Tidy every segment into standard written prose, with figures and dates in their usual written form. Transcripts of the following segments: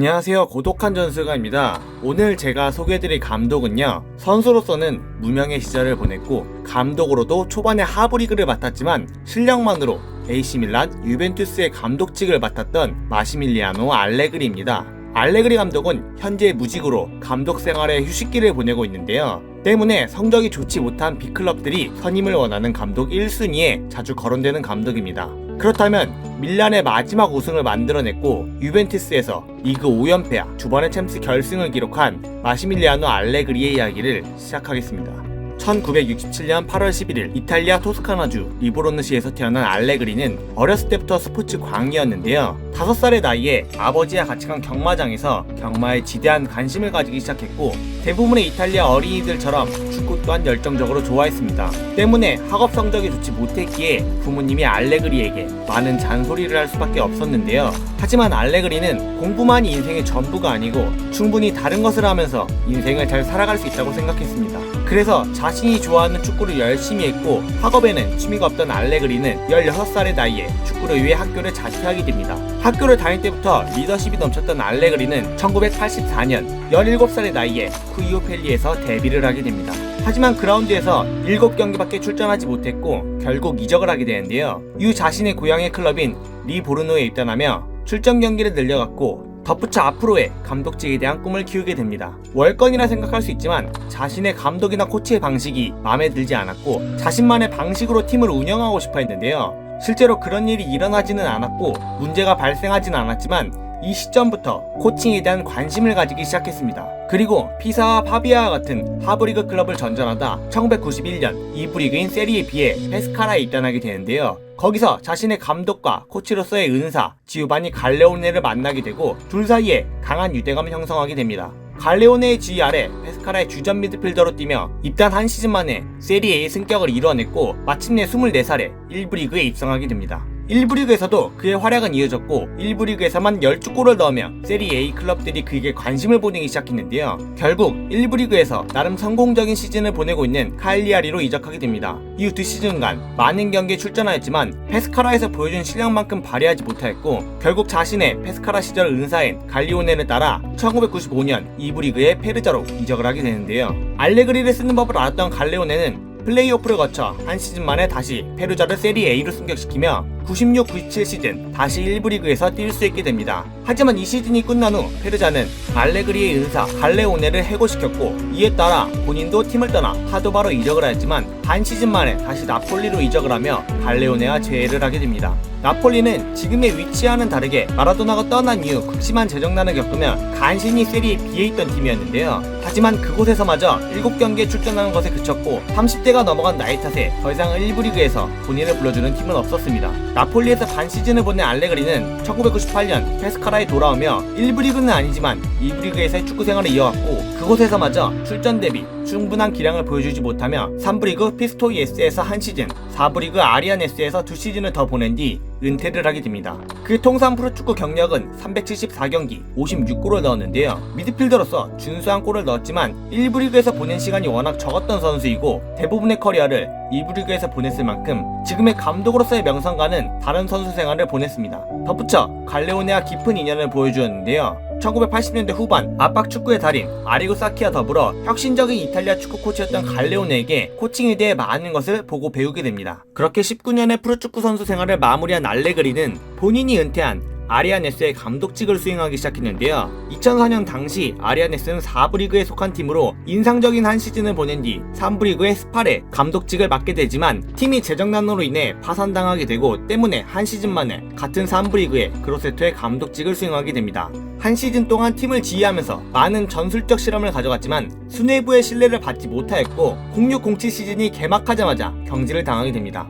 안녕하세요, 고독한 전술가입니다. 오늘 제가 소개해드릴 감독은요, 선수로서는 무명의 시절을 보냈고 감독으로도 초반에 하브리그를 맡았지만 실력만으로 AC밀란, 유벤투스의 감독직을 맡았던 마시밀리아노 알레그리입니다. 알레그리 감독은 현재 무직으로 감독 생활에 휴식기를 보내고 있는데요. 때문에 성적이 좋지 못한 빅클럽들이 선임을 원하는 감독 1순위에 자주 거론되는 감독입니다. 그렇다면 밀란의 마지막 우승을 만들어냈고 유벤투스에서 리그 5연패와 두 번의 챔스 결승을 기록한 마시밀리아노 알레그리의 이야기를 시작하겠습니다. 1967년 8월 11일 이탈리아 토스카나주 리보로느시에서 태어난 알레그리는 어렸을 때부터 스포츠 광이었는데요. 5살의 나이에 아버지와 같이 간 경마장에서 경마에 지대한 관심을 가지기 시작했고 대부분의 이탈리아 어린이들처럼 축구 또한 열정적으로 좋아했습니다. 때문에 학업 성적이 좋지 못했기에 부모님이 알레그리에게 많은 잔소리를 할 수밖에 없었는데요. 하지만 알레그리는 공부만이 인생의 전부가 아니고 충분히 다른 것을 하면서 인생을 잘 살아갈 수 있다고 생각했습니다. 그래서 자신이 좋아하는 축구를 열심히 했고 학업에는 취미가 없던 알레그리는 16살의 나이에 축구를 위해 학교를 자퇴하게 됩니다. 학교를 다닐 때부터 리더십이 넘쳤던 알레그리는 1984년 17살의 나이에 쿠이오펠리에서 데뷔를 하게 됩니다. 하지만 그라운드에서 7경기밖에 출전하지 못했고 결국 이적을 하게 되는데요. 이후 자신의 고향의 클럽인 리보르노에 입단하며 출전 경기를 늘려갔고 덧붙여 앞으로의 감독직에 대한 꿈을 키우게 됩니다. 월권이라 생각할 수 있지만 자신의 감독이나 코치의 방식이 마음에 들지 않았고 자신만의 방식으로 팀을 운영하고 싶어 했는데요. 실제로 그런 일이 일어나지는 않았고 문제가 발생하지는 않았지만 이 시점부터 코칭에 대한 관심을 가지기 시작했습니다. 그리고 피사와 파비아와 같은 하브리그 클럽을 전전하다 1991년 2부 리그인 세리에 B에 페스카라에 입단하게 되는데요. 거기서 자신의 감독과 코치로서의 은사 지오바니 갈레오네를 만나게 되고 둘 사이에 강한 유대감을 형성하게 됩니다. 갈레오네의 지휘 아래 페스카라의 주전 미드필더로 뛰며 입단 한 시즌 만에 세리에의 승격을 이뤄냈고 마침내 24살에 1부 리그에 입성하게 됩니다. 1부 리그에서도 그의 활약은 이어졌고 1부 리그에서만 12골을 넣으며 세리 A 클럽들이 그에게 관심을 보내기 시작했는데요. 결국 1부 리그에서 나름 성공적인 시즌을 보내고 있는 카일리아리로 이적하게 됩니다. 이후 2시즌간 많은 경기에 출전하였지만 페스카라에서 보여준 실력만큼 발휘하지 못하였고 결국 자신의 페스카라 시절 은사인 갈리오네를 따라 1995년 2부 리그의 페르자로 이적을 하게 되는데요. 알레그리를 쓰는 법을 알았던 갈레오네는 플레이오프를 거쳐 한 시즌 만에 다시 페루자를 세리 A로 승격시키며 96-97 시즌 다시 1부 리그에서 뛸 수 있게 됩니다. 하지만 이 시즌이 끝난 후 페르자는 알레그리의 은사 갈레오네를 해고시켰고 이에 따라 본인도 팀을 떠나 파도바로 이적을 하였지만 반 시즌 만에 다시 나폴리로 이적을 하며 갈레오네와 재회를 하게 됩니다. 나폴리는 지금의 위치와는 다르게 마라도나가 떠난 이후 극심한 재정난을 겪으며 간신히 세리에 B에 있던 팀이었는데요. 하지만 그곳에서마저 7경기에 출전하는 것에 그쳤고 30대가 넘어간 나이 탓에 더 이상 1부 리그에서 본인을 불러주는 팀은 없었습니다. 나폴리에서 반 시즌을 보낸 알레그리는 1998년 페스카라에 돌아오며 1부 리그는 아니지만 2부 리그에서의 축구 생활을 이어갔고 그곳에서마저 출전 대비 충분한 기량을 보여주지 못하며 3부 리그 피스토이 S에서 한 시즌, 4부 리그 아리안 S에서 2시즌을 더 보낸 뒤 은퇴를 하게 됩니다. 그의 통산 프로축구 경력은 374경기 56골을 넣었는데요. 미드필더로서 준수한 골을 넣었지만 1부 리그에서 보낸 시간이 워낙 적었던 선수이고 대부분의 커리어를 2부 리그에서 보냈을 만큼 지금의 감독으로서의 명성과는 다른 선수 생활을 보냈습니다. 덧붙여 갈레오네와 깊은 인연을 보여주었는데요. 1980년대 후반 압박 축구의 달인 아리고 사키와 더불어 혁신적인 이탈리아 축구 코치였던 갈레오네에게 코칭에 대해 많은 것을 보고 배우게 됩니다. 그렇게 19년의 프로축구 선수 생활을 마무리한 알레그리는 본인이 은퇴한 아리아네스의 감독직을 수행하기 시작했는데요. 2004년 당시 아리아네스는 4부 리그에 속한 팀으로 인상적인 한 시즌을 보낸 뒤 3부 리그의 스팔에 감독직을 맡게 되지만 팀이 재정난으로 인해 파산당하게 되고 때문에 한 시즌 만에 같은 3부 리그의 그로세토의 감독직을 수행하게 됩니다. 한 시즌 동안 팀을 지휘하면서 많은 전술적 실험을 가져갔지만 수뇌부의 신뢰를 받지 못하였고 06-07 시즌이 개막하자마자 경질을 당하게 됩니다.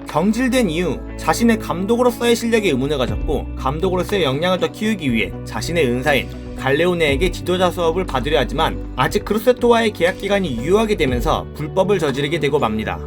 경질된 이후 자신의 감독으로서의 실력에 의문을 가졌고 감독으로서의 역량을 더 키우기 위해 자신의 은사인 갈레오네에게 지도자 수업을 받으려 하지만 아직 그로세토와의 계약 기간이 유효하게 되면서 불법을 저지르게 되고 맙니다.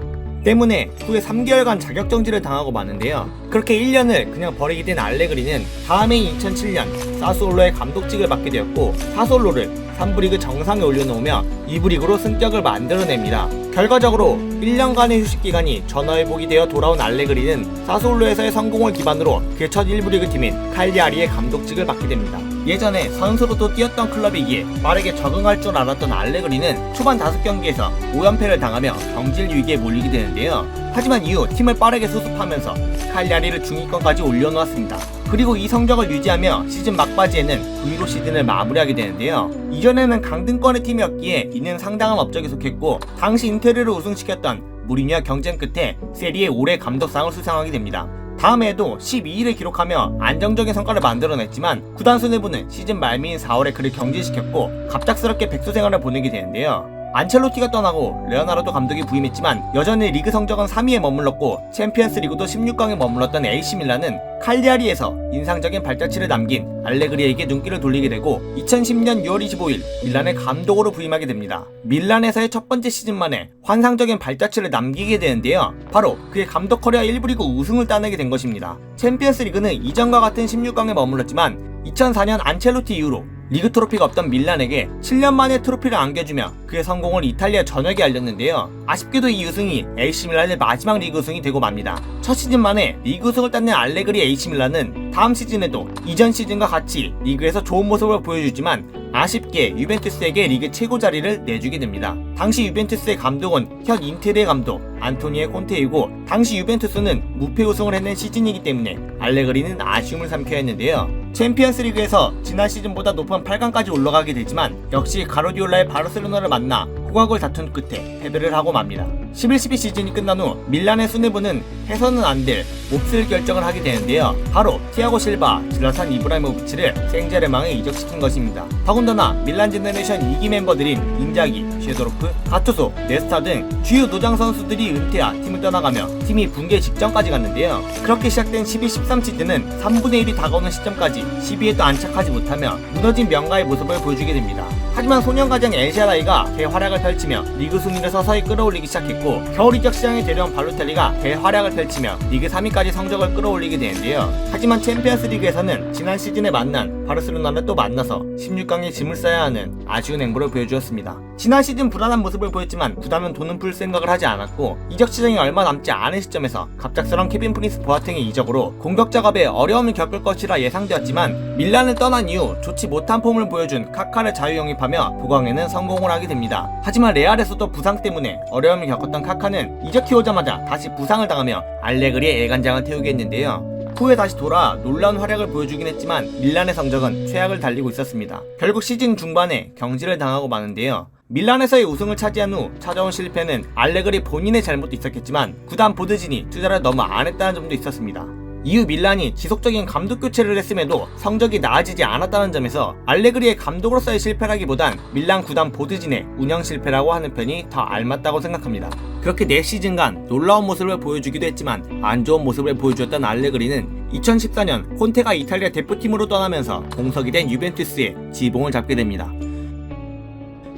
때문에 후에 3개월간 자격정지를 당하고 마는데요. 그렇게 1년을 그냥 버리게 된 알레그리는 다음해인 2007년 사스올로의 감독직을 맡게 되었고 사스올로를 3부 리그 정상에 올려놓으며 2부 리그로 승격을 만들어냅니다. 결과적으로 1년간의 휴식기간이 전화회복이 되어 돌아온 알레그리는 사스올로에서의 성공을 기반으로 그의 첫 1부 리그 팀인 칼리아리의 감독직을 맡게 됩니다. 예전에 선수로도 뛰었던 클럽이기에 빠르게 적응할 줄 알았던 알레그리는 초반 5경기에서 5연패를 당하며 경질 위기에 몰리게 되는데요. 하지만 이후 팀을 빠르게 수습하면서 칼리아리를 중위권까지 올려놓았습니다. 그리고 이 성적을 유지하며 시즌 막바지에는 V로 시즌을 마무리하게 되는데요. 이전에는 강등권의 팀이었기에 이는 상당한 업적에 속했고 당시 인테르를 우승시켰던 무리뉴와 경쟁 끝에 세리에 올해 감독상을 수상하게 됩니다. 다음 해에도 12위를 기록하며 안정적인 성과를 만들어냈지만 구단 수뇌부는 시즌 말미인 4월에 그를 경질시켰고 갑작스럽게 백수 생활을 보내게 되는데요. 안첼로티가 떠나고 레오나르도 감독이 부임했지만 여전히 리그 성적은 3위에 머물렀고 챔피언스 리그도 16강에 머물렀던 AC 밀란은 칼리아리에서 인상적인 발자취를 남긴 알레그리에게 눈길을 돌리게 되고 2010년 6월 25일 밀란의 감독으로 부임하게 됩니다. 밀란에서의 첫 번째 시즌 만에 환상적인 발자취를 남기게 되는데요. 바로 그의 감독 커리어 1부 리그 우승을 따내게 된 것입니다. 챔피언스 리그는 이전과 같은 16강에 머물렀지만 2004년 안첼로티 이후로 리그 트로피가 없던 밀란에게 7년 만에 트로피를 안겨주며 그의 성공을 이탈리아 전역에 알렸는데요. 아쉽게도 이 우승이 AC 밀란의 마지막 리그 우승이 되고 맙니다. 첫 시즌 만에 리그 우승을 따낸 알레그리 AC 밀란은 다음 시즌에도 이전 시즌과 같이 리그에서 좋은 모습을 보여주지만 아쉽게 유벤투스에게 리그 최고 자리를 내주게 됩니다. 당시 유벤투스의 감독은 현 인테르의 감독 안토니에 콘테이고 당시 유벤투스는 무패 우승을 해낸 시즌이기 때문에 알레그리는 아쉬움을 삼켜야 했는데요. 챔피언스 리그에서 지난 시즌보다 높은 8강까지 올라가게 되지만 역시 가르디올라의 바르셀로나를 만나 호각을 다툰 끝에 패배를 하고 맙니다. 11-12 시즌이 끝난 후 밀란의 수뇌부는 해서는 안 될 몹쓸 결정을 하게 되는데요. 바로 티아고 실바, 질라탄 이브라이모비치를 생제르맹에 이적시킨 것입니다. 더군다나 밀란 제너레이션 2기 멤버들인 인자기, 쉐도로프, 가투소, 네스타 등 주요 노장 선수들이 은퇴하 팀을 떠나가며 팀이 붕괴 직전까지 갔는데요. 그렇게 시작된 12-13 시즌은 3분의 1이 다가오는 시점까지 10위에도 안착하지 못하며 무너진 명가의 모습을 보여주게 됩니다. 하지만 소년가장 엘샤라이가 대활약을 펼치며 리그 순위를 서서히 끌어올리기 시작했고 겨울 이적 시장에 데려온 발로텔리가 대활약을 펼치며 리그 3위까지 성적을 끌어올리게 되는데요. 하지만 챔피언스 리그에서는 지난 시즌에 만난 바르셀로나를 또 만나서 16강에 짐을 싸야 하는 아쉬운 행보를 보여주었습니다. 지난 시즌 불안한 모습을 보였지만 구단은 돈은 풀 생각을 하지 않았고 이적 시장이 얼마 남지 않은 시점에서 갑작스런 케빈 프린스 보아탱의 이적으로 공격 작업에 어려움을 겪을 것이라 예상되었지만 밀란을 떠난 이후 좋지 못한 폼을 보여준 카카를 자유 영입하며 보강에는 성공을 하게 됩니다. 하지만 레알에서도 부상 때문에 어려움을 겪었던 카카는 이적해 오자마자 다시 부상을 당하며 알레그리의 애간장을 태우게 했는데요. 후에 다시 돌아 놀라운 활약을 보여주긴 했지만 밀란의 성적은 최악을 달리고 있었습니다. 결국 시즌 중반에 경질을 당하고 마는데요. 밀란에서의 우승을 차지한 후 찾아온 실패는 알레그리 본인의 잘못도 있었겠지만 구단 보드진이 투자를 너무 안 했다는 점도 있었습니다. 이후 밀란이 지속적인 감독 교체를 했음에도 성적이 나아지지 않았다는 점에서 알레그리의 감독으로서의 실패라기보단 밀란 구단 보드진의 운영 실패라고 하는 편이 더 알맞다고 생각합니다. 그렇게 4시즌간 놀라운 모습을 보여주기도 했지만 안 좋은 모습을 보여주었던 알레그리는 2014년 콘테가 이탈리아 대표팀으로 떠나면서 공석이 된 유벤투스에 지봉을 잡게 됩니다.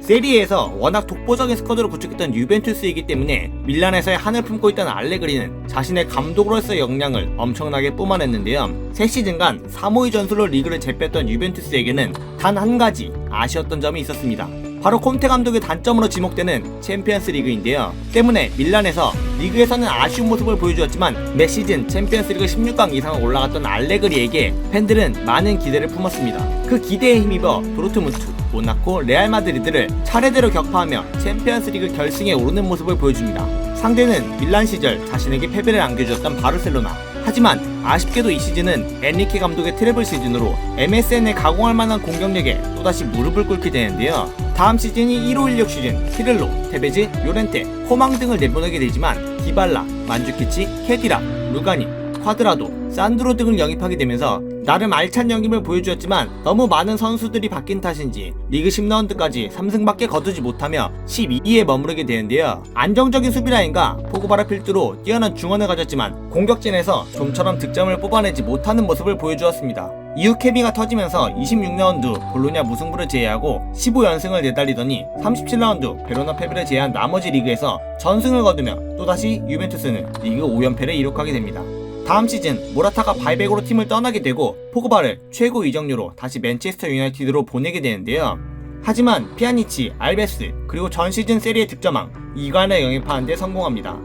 세리에에서 워낙 독보적인 스쿼드를 구축했던 유벤투스이기 때문에 밀란에서의 한을 품고 있던 알레그리는 자신의 감독으로서의 역량을 엄청나게 뿜어냈는데요. 3시즌간 3-5위 전술로 리그를 제패했던 유벤투스에게는 단 한 가지 아쉬웠던 점이 있었습니다. 바로 콘테 감독의 단점으로 지목되는 챔피언스 리그인데요. 때문에 밀란에서 리그에서는 아쉬운 모습을 보여주었지만 매 시즌 챔피언스 리그 16강 이상을 올라갔던 알레그리에게 팬들은 많은 기대를 품었습니다. 그 기대에 힘입어 도르트문트, 모나코, 레알 마드리드를 차례대로 격파하며 챔피언스 리그 결승에 오르는 모습을 보여줍니다. 상대는 밀란 시절 자신에게 패배를 안겨주었던 바르셀로나. 하지만 아쉽게도 이 시즌은 엔리케 감독의 트래블 시즌으로 MSN에 가공할 만한 공격력에 또다시 무릎을 꿇게 되는데요. 다음 시즌이 1-5-16 시즌 피를로, 테베즈, 요렌테, 호망 등을 내보내게 되지만 디발라, 만주키치, 케디라, 루가니, 콰드라도, 산드로 등을 영입하게 되면서 나름 알찬 영입을 보여주었지만 너무 많은 선수들이 바뀐 탓인지 리그 10라운드까지 3승밖에 거두지 못하며 12위에 머무르게 되는데요. 안정적인 수비라인과 포그바를 필두로 뛰어난 중원을 가졌지만 공격진에서 좀처럼 득점을 뽑아내지 못하는 모습을 보여주었습니다. 이후 케비가 터지면서 26라운드 볼로냐 무승부를 제외하고 15연승을 내달리더니 37라운드 베로나 패배를 제외한 나머지 리그에서 전승을 거두며 또다시 유벤투스는 리그 5연패를 이룩하게 됩니다. 다음 시즌 모라타가 바이백으로 팀을 떠나게 되고 포그바를 최고 이적료로 다시 맨체스터 유나이티드로 보내게 되는데요. 하지만 피아니치, 알베스 그리고 전 시즌 세리의 득점왕 이관을 영입하는 데 성공합니다.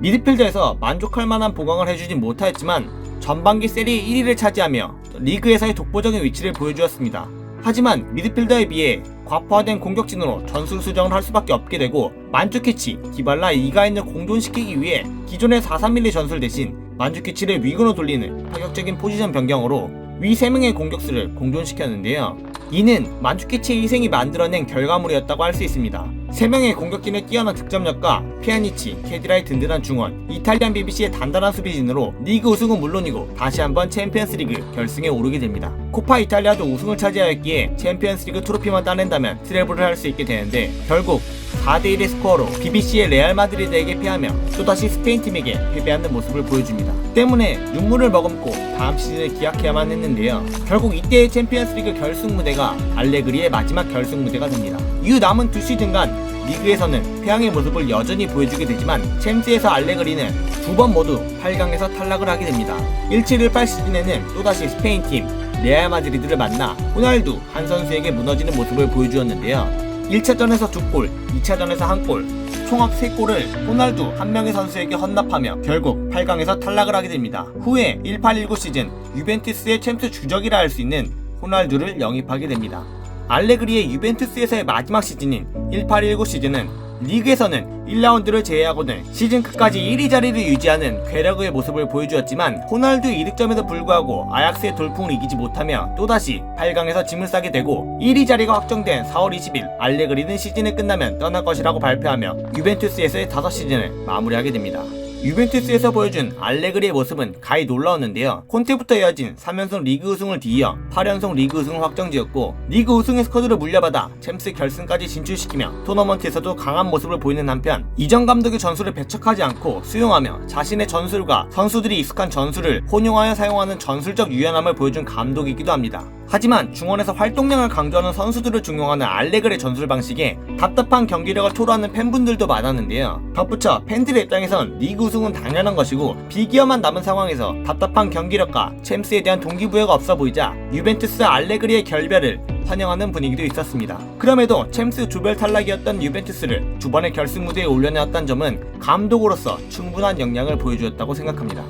미드필더에서 만족할 만한 보강을 해주진 못하였지만 전반기 세리 1위를 차지하며 리그에서의 독보적인 위치를 보여주었습니다. 하지만 미드필더에 비해 과포화된 공격진으로 전술 수정을 할 수밖에 없게 되고 만주키치, 디발라, 이가인을 공존시키기 위해 기존의 4-3-1 전술 대신 만주키치를 위근으로 돌리는 파격적인 포지션 변경으로 위 3명의 공격수를 공존시켰는데요. 이는 만주키치의 희생이 만들어낸 결과물이었다고 할 수 있습니다. 3명의 공격진의 뛰어난 득점력과 피아니치, 케디라의 든든한 중원, 이탈리안 BBC의 단단한 수비진으로 리그 우승은 물론이고 다시 한번 챔피언스리그 결승에 오르게 됩니다. 코파 이탈리아도 우승을 차지하였기에 챔피언스리그 트로피만 따낸다면 트래블을 할 수 있게 되는데 결국 4대1의 스코어로 BBC의 레알 마드리드에게 패하며 또다시 스페인 팀에게 패배하는 모습을 보여줍니다. 때문에 눈물을 머금고 다음 시즌을 기약해야만 했는데요. 결국 이때의 챔피언스리그 결승 무대가 알레그리의 마지막 결승 무대가 됩니다. 이후 남은 2시즌간 리그에서는 패왕의 모습을 여전히 보여주게 되지만 챔스에서 알레그리는 2번 모두 8강에서 탈락을 하게 됩니다. 17-18 시즌에는 또다시 스페인 팀 레알 마드리드를 만나 호날두 한 선수에게 무너지는 모습을 보여주었는데요. 1차전에서 2골, 2차전에서 1골, 총합 3골을 호날두 한 명의 선수에게 헌납하며 결국 8강에서 탈락을 하게 됩니다. 후에 18-19 시즌 유벤투스의 챔스 주적이라 할 수 있는 호날두를 영입하게 됩니다. 알레그리의 유벤투스에서의 마지막 시즌인 18-19 시즌은 리그에서는 1라운드를 제외하고는 시즌 끝까지 1위 자리를 유지하는 괴력의 모습을 보여주었지만 호날두의 이득점에도 불구하고 아약스의 돌풍을 이기지 못하며 또다시 8강에서 짐을 싸게 되고 1위 자리가 확정된 4월 20일 알레그리는 시즌이 끝나면 떠날 것이라고 발표하며 유벤투스에서의 5시즌을 마무리하게 됩니다. 유벤투스에서 보여준 알레그리의 모습은 가히 놀라웠는데요. 콘테부터 이어진 3연속 리그 우승을 뒤이어 8연속 리그 우승을 확정지었고 리그 우승의 스쿼드를 물려받아 챔스 결승까지 진출시키며 토너먼트에서도 강한 모습을 보이는 한편 이전 감독의 전술을 배척하지 않고 수용하며 자신의 전술과 선수들이 익숙한 전술을 혼용하여 사용하는 전술적 유연함을 보여준 감독이기도 합니다. 하지만 중원에서 활동량을 강조하는 선수들을 중용하는 알레그리의 전술 방식에 답답한 경기력을 토로하는 팬분들도 많았는데요. 덧붙여 팬들의 입장에선 리그 우승은 당연한 것이고 비기어만 남은 상황에서 답답한 경기력과 챔스에 대한 동기부여가 없어 보이자 유벤투스 알레그리의 결별을 환영하는 분위기도 있었습니다. 그럼에도 챔스 조별 탈락이었던 유벤투스를 두 번의 결승 무대에 올려내었던 점은 감독으로서 충분한 역량을 보여주었다고 생각합니다.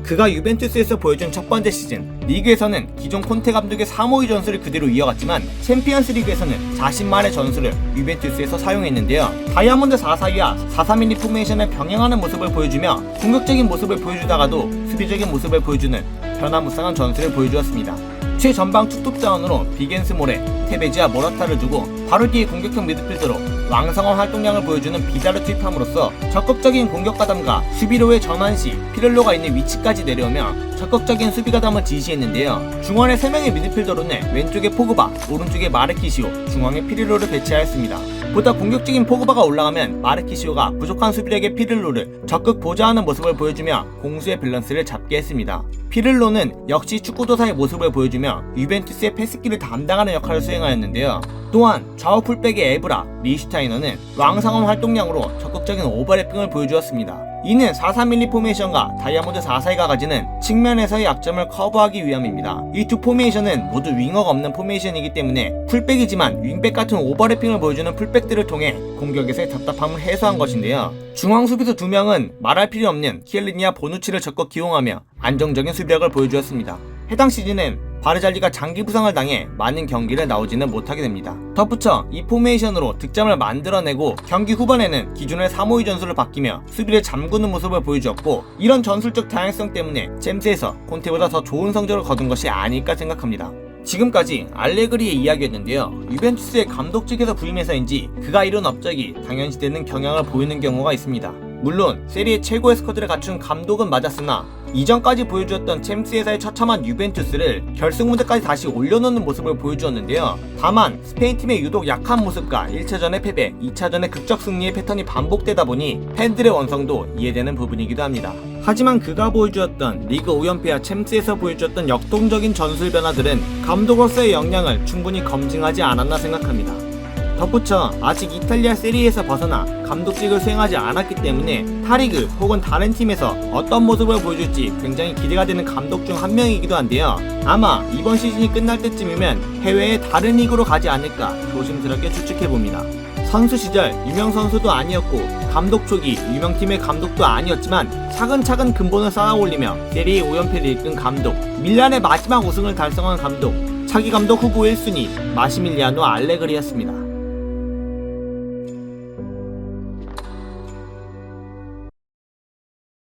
그가 유벤투스에서 보여준 첫 번째 시즌 리그에서는 기존 콘테 감독의 3-5-2 전술을 그대로 이어갔지만 챔피언스 리그에서는 자신만의 전술을 유벤투스에서 사용했는데요. 다이아몬드 4-4-2와 4-3-1 포메이션을 병행하는 모습을 보여주며 공격적인 모습을 보여주다가도 수비적인 모습을 보여주는 변화무쌍한 전술을 보여주었습니다. 최전방 투톱 자원으로 비겐스몰에 테베지와 모라타를 두고 바로 뒤에 공격형 미드필더로 왕성한 활동량을 보여주는 비다를 투입함으로써 적극적인 공격 가담과 수비로의 전환 시 피를로가 있는 위치까지 내려오며 적극적인 수비 가담을 지시했는데요. 중원의 3명의 미드필더로는 왼쪽에 포그바, 오른쪽에 마르키시오, 중앙에 피를로를 배치하였습니다. 보다 공격적인 포그바가 올라가면 마르키시오가 부족한 수비력의 피를로를 적극 보좌하는 모습을 보여주며 공수의 밸런스를 잡게 했습니다. 피를로는 역시 축구도사의 모습을 보여주며 유벤투스의 패스기를 담당하는 역할을 수행하였는데요. 또한 좌우 풀백의 에브라, 리슈타이너는 왕성한 활동량으로 적극적인 오버래핑을 보여주었습니다. 이는 4-3-1-2 포메이션과 다이아몬드 4-4-2가 가지는 측면에서의 약점을 커버하기 위함입니다. 이 두 포메이션은 모두 윙어가 없는 포메이션이기 때문에 풀백이지만 윙백 같은 오버래핑을 보여주는 풀백들을 통해 공격에서의 답답함을 해소한 것인데요. 중앙 수비수 2명은 말할 필요 없는 키엘리니와 보누치를 적극 기용하며 안정적인 수비력을 보여주었습니다. 해당 시즌엔 바르잘리가 장기 부상을 당해 많은 경기를 나오지는 못하게 됩니다. 덧붙여 이 포메이션으로 득점을 만들어내고 경기 후반에는 기존의 3-5-2 전술을 바뀌며 수비를 잠그는 모습을 보여주었고 이런 전술적 다양성 때문에 챔스에서 콘테보다 더 좋은 성적을 거둔 것이 아닐까 생각합니다. 지금까지 알레그리의 이야기였는데요. 유벤투스의 감독직에서 부임해서인지 그가 이룬 업적이 당연시되는 경향을 보이는 경우가 있습니다. 물론 세리의 최고의 스쿼드를 갖춘 감독은 맞았으나 이전까지 보여주었던 챔스에서의 처참한 유벤투스를 결승 무대까지 다시 올려놓는 모습을 보여주었는데요. 다만 스페인 팀의 유독 약한 모습과 1차전의 패배, 2차전의 극적 승리의 패턴이 반복되다 보니 팬들의 원성도 이해되는 부분이기도 합니다. 하지만 그가 보여주었던 리그 5연패와 챔스에서 보여주었던 역동적인 전술 변화들은 감독으로서의 역량을 충분히 검증하지 않았나 생각합니다. 덧붙여 아직 이탈리아 세리에서 벗어나 감독직을 수행하지 않았기 때문에 타리그 혹은 다른 팀에서 어떤 모습을 보여줄지 굉장히 기대가 되는 감독 중 한 명이기도 한데요. 아마 이번 시즌이 끝날 때쯤이면 해외의 다른 리그로 가지 않을까 조심스럽게 추측해봅니다. 선수 시절 유명 선수도 아니었고 감독 초기 유명팀의 감독도 아니었지만 차근차근 근본을 쌓아올리며 세리에 5연패를 이끈 감독, 밀란의 마지막 우승을 달성한 감독, 차기 감독 후보 1순위 마시밀리아노 알레그리였습니다.